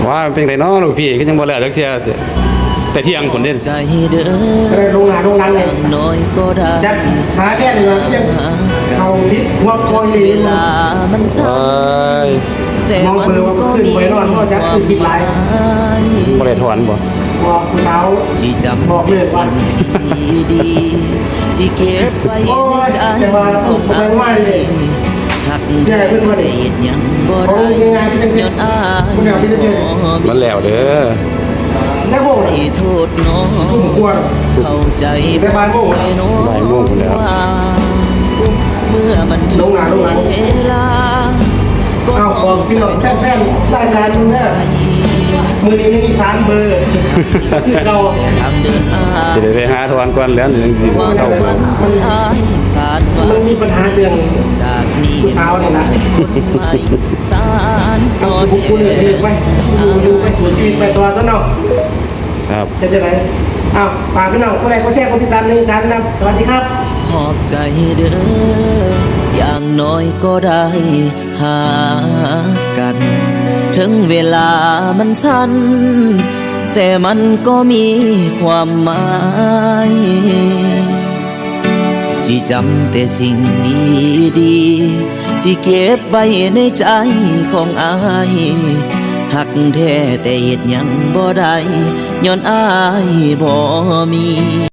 ว่าเป็นไงเนาะลูกพี่ก็ยังบ่แล้วจักเที่ยแต่เที่ยงคนเด่นใจเด้อโรงงานเลยอย่างน้อยก็ได้ จะหาแน่นเลยยังเขาพิษหัวคอย เว เลย ลามันสั้นแต่มันก็มีความหมาย บ่ได้ถอนบ่บอกเท้าสิจำแต่สิ่งดีๆสิเก็บไว้ในใจของอายหักแท้แต่เฮ็ดหยังบ่ได้ย้อนอายมันแล้วเด้อแล้วโบ้ให้โทษน้องเข้าใจบ่น้องว่าเมื่อมันถึงเวลาก็บอกพี่น้องแฟนๆรายการมึงเนี่ยมือนี้ไม่มีสารเบอร์เราทางเดินจะได้ไปหาถอนก่อนแล้วถึงสิเช้ามันมีปัญหาเรื่องจากนี้เท้าเนี่ยนะสารต่อแทนไปดูไปสู่ชีวิตไปตัวต้นเนาะครับจะไหนฝากพี่น้องก็ได้ก็แชร์คนติดตามในสารนะสวัสดีครับขอบใจเด้ออย่างน้อยก็ได้หากันถึงเวลามันสั้นแต่มันก็มีความหมายสิจำแต่สิ่งดีๆสิเก็บไว้ในใจของอายหักแท้แต่เฮ็ดหยังบ่ได้ย้อนอายบ่มี